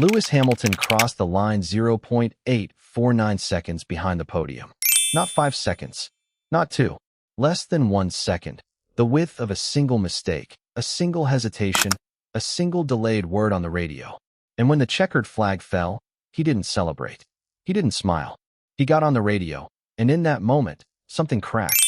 Lewis Hamilton crossed the line 0.849 seconds behind the podium. Not 5 seconds. Not 2. Less than 1 second. The width of a single mistake, a single hesitation, a single delayed word on the radio. And when the checkered flag fell, he didn't celebrate. He didn't smile. He got on the radio, and in that moment, something cracked.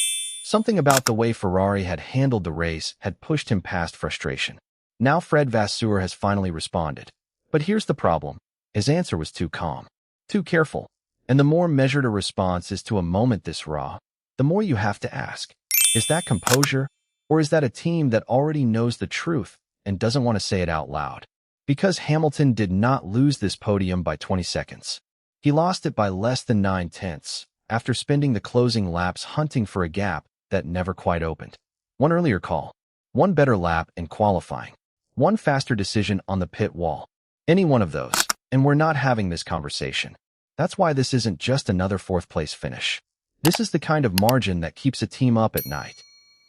Something about the way Ferrari had handled the race had pushed him past frustration. Now Fred Vasseur has finally responded. But here's the problem. His answer was too calm, too careful. And the more measured a response is to a moment this raw, the more you have to ask, is that composure, or is that a team that already knows the truth and doesn't want to say it out loud? Because Hamilton did not lose this podium by 20 seconds. He lost it by less than 9/10 after spending the closing laps hunting for a gap that never quite opened. One earlier call, one better lap in qualifying, one faster decision on the pit wall. Any one of those, and we're not having this conversation. That's why this isn't just another fourth-place finish. This is the kind of margin that keeps a team up at night.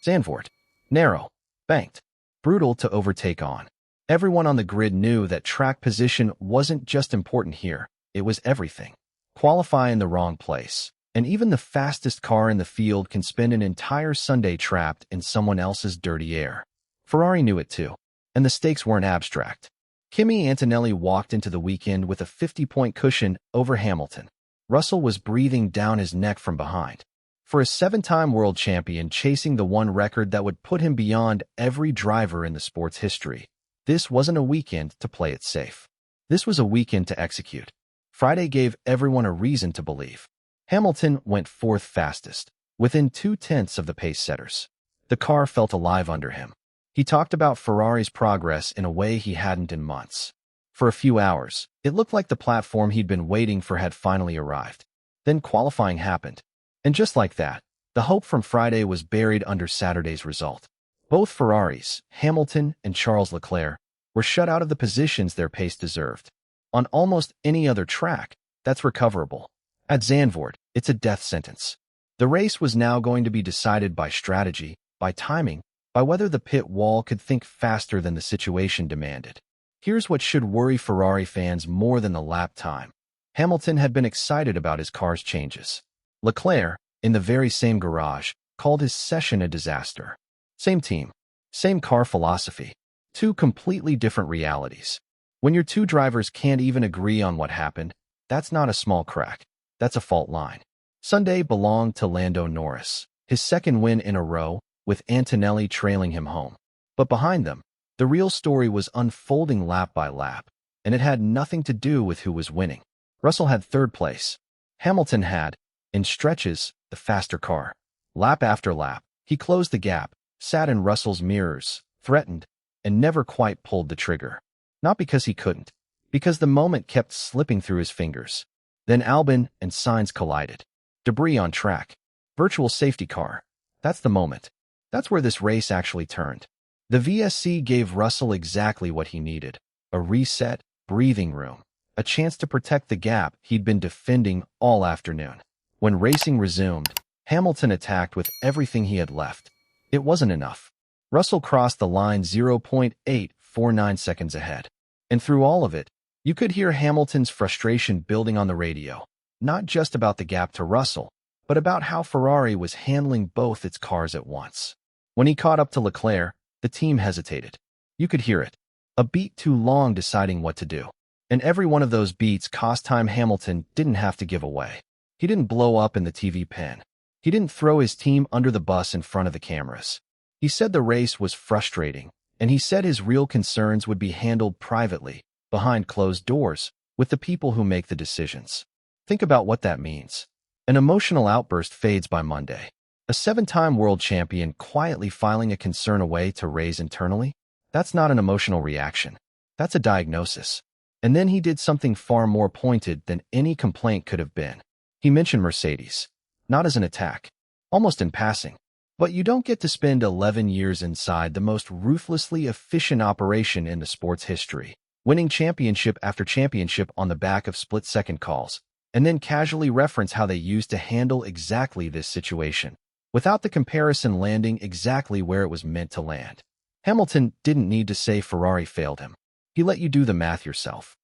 Zandvoort. Narrow. Banked. Brutal to overtake on. Everyone on the grid knew that track position wasn't just important here, it was everything. Qualify in the wrong place, and even the fastest car in the field can spend an entire Sunday trapped in someone else's dirty air. Ferrari knew it too, and the stakes weren't abstract. Kimi Antonelli walked into the weekend with a 50-point cushion over Hamilton. Russell was breathing down his neck from behind. For a 7-time world champion chasing the one record that would put him beyond every driver in the sport's history, this wasn't a weekend to play it safe. This was a weekend to execute. Friday gave everyone a reason to believe. Hamilton went fourth fastest, within 0.2 of the pace setters. The car felt alive under him. He talked about Ferrari's progress in a way he hadn't in months. For a few hours, it looked like the platform he'd been waiting for had finally arrived. Then qualifying happened. And just like that, the hope from Friday was buried under Saturday's result. Both Ferraris, Hamilton and Charles Leclerc, were shut out of the positions their pace deserved. On almost any other track, that's recoverable. At Zandvoort, it's a death sentence. The race was now going to be decided by strategy, by timing, by whether the pit wall could think faster than the situation demanded. Here's what should worry Ferrari fans more than the lap time. Hamilton had been excited about his car's changes. Leclerc, in the very same garage, called his session a disaster. Same team, same car philosophy, two completely different realities. When your two drivers can't even agree on what happened, that's not a small crack, that's a fault line. Sunday belonged to Lando Norris, his second win in a row, with Antonelli trailing him home. But behind them, the real story was unfolding lap by lap, and it had nothing to do with who was winning. Russell had third place. Hamilton had, in stretches, the faster car. Lap after lap, he closed the gap, sat in Russell's mirrors, threatened, and never quite pulled the trigger. Not because he couldn't, because the moment kept slipping through his fingers. Then Albon and Sainz collided. Debris on track. Virtual safety car. That's the moment. That's where this race actually turned. The VSC gave Russell exactly what he needed. A reset, breathing room. A chance to protect the gap he'd been defending all afternoon. When racing resumed, Hamilton attacked with everything he had left. It wasn't enough. Russell crossed the line 0.849 seconds ahead. And through all of it, you could hear Hamilton's frustration building on the radio. Not just about the gap to Russell, but about how Ferrari was handling both its cars at once. When he caught up to Leclerc, the team hesitated. You could hear it. A beat too long deciding what to do. And every one of those beats cost time Hamilton didn't have to give away. He didn't blow up in the TV pen. He didn't throw his team under the bus in front of the cameras. He said the race was frustrating, and he said his real concerns would be handled privately, behind closed doors, with the people who make the decisions. Think about what that means. An emotional outburst fades by Monday. A 7-time world champion quietly filing a concern away to raise internally? That's not an emotional reaction. That's a diagnosis. And then he did something far more pointed than any complaint could have been. He mentioned Mercedes. Not as an attack. Almost in passing. But you don't get to spend 11 years inside the most ruthlessly efficient operation in the sport's history, winning championship after championship on the back of split-second calls, and then casually reference how they used to handle exactly this situation, without the comparison landing exactly where it was meant to land. Hamilton didn't need to say Ferrari failed him. He let you do the math yourself.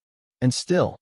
And still,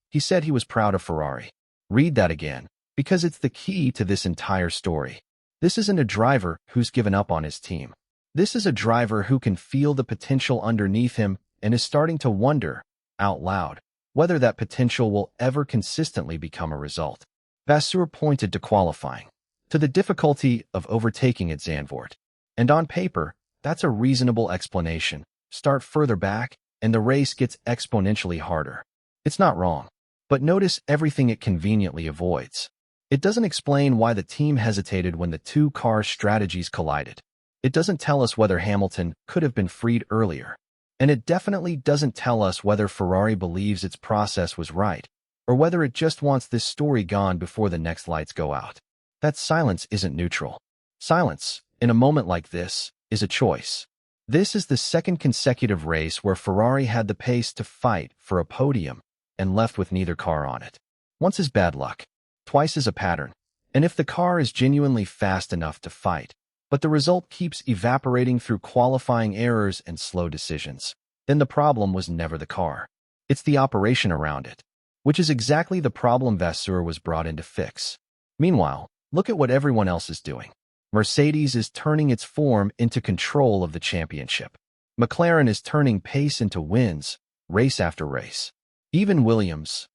he said he was proud of Ferrari. Read that again, because it's the key to this entire story. This isn't a driver who's given up on his team. This is a driver who can feel the potential underneath him and is starting to wonder, out loud, whether that potential will ever consistently become a result. Vasseur pointed to qualifying, to the difficulty of overtaking at Zandvoort. And on paper, that's a reasonable explanation. Start further back, and the race gets exponentially harder. It's not wrong, but notice everything it conveniently avoids. It doesn't explain why the team hesitated when the two cars' strategies collided. It doesn't tell us whether Hamilton could have been freed earlier. And it definitely doesn't tell us whether Ferrari believes its process was right, or whether it just wants this story gone before the next lights go out. That silence isn't neutral. Silence, in a moment like this, is a choice. This is the second consecutive race where Ferrari had the pace to fight for a podium and left with neither car on it. Once is bad luck, twice is a pattern. And if the car is genuinely fast enough to fight, but the result keeps evaporating through qualifying errors and slow decisions, then the problem was never the car. It's the operation around it, which is exactly the problem Vasseur was brought in to fix. Meanwhile, look at what everyone else is doing. Mercedes is turning its form into control of the championship. McLaren is turning pace into wins, race after race. Even Williams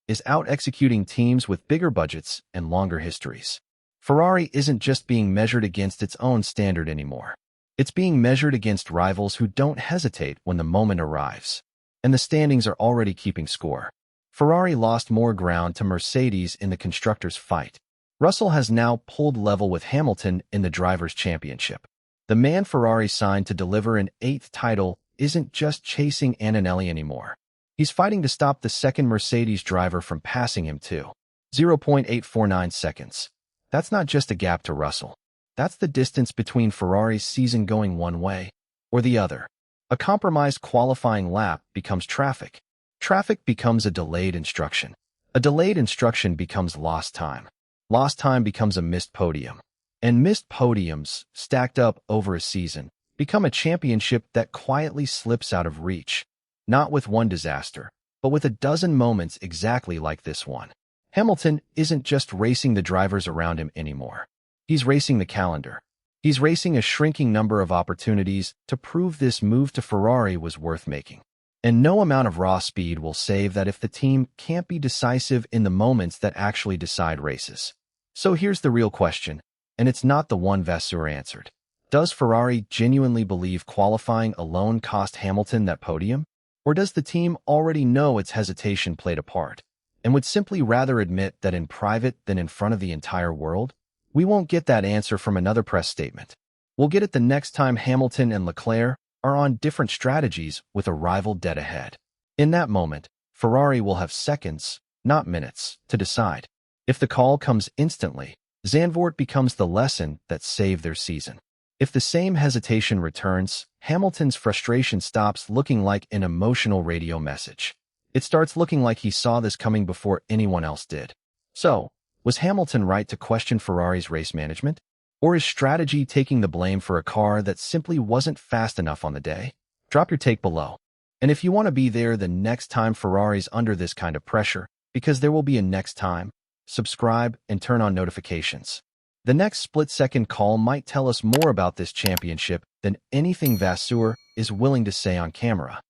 is out-executing teams with bigger budgets and longer histories. Ferrari isn't just being measured against its own standard anymore. It's being measured against rivals who don't hesitate when the moment arrives. And the standings are already keeping score. Ferrari lost more ground to Mercedes in the constructors' fight. Russell has now pulled level with Hamilton in the Drivers' Championship. The man Ferrari signed to deliver an 8th title isn't just chasing Maranello anymore. He's fighting to stop the second Mercedes driver from passing him too. 0.849 seconds. That's not just a gap to Russell. That's the distance between Ferrari's season going one way or the other. A compromised qualifying lap becomes traffic. Traffic becomes a delayed instruction. A delayed instruction becomes lost time. Lost time becomes a missed podium. And missed podiums, stacked up over a season, become a championship that quietly slips out of reach. Not with one disaster, but with a dozen moments exactly like this one. Hamilton isn't just racing the drivers around him anymore. He's racing the calendar. He's racing a shrinking number of opportunities to prove this move to Ferrari was worth making. And no amount of raw speed will save that if the team can't be decisive in the moments that actually decide races. So here's the real question, and it's not the one Vasseur answered. Does Ferrari genuinely believe qualifying alone cost Hamilton that podium? Or does the team already know its hesitation played a part, and would simply rather admit that in private than in front of the entire world? We won't get that answer from another press statement. We'll get it the next time Hamilton and Leclerc are on different strategies with a rival dead ahead. In that moment, Ferrari will have seconds, not minutes, to decide. If the call comes instantly, Zandvoort becomes the lesson that saved their season. If the same hesitation returns, Hamilton's frustration stops looking like an emotional radio message. It starts looking like he saw this coming before anyone else did. So, was Hamilton right to question Ferrari's race management? Or is strategy taking the blame for a car that simply wasn't fast enough on the day? Drop your take below. And if you want to be there the next time Ferrari's under this kind of pressure, because there will be a next time, subscribe and turn on notifications. The next split-second call might tell us more about this championship than anything Vasseur is willing to say on camera.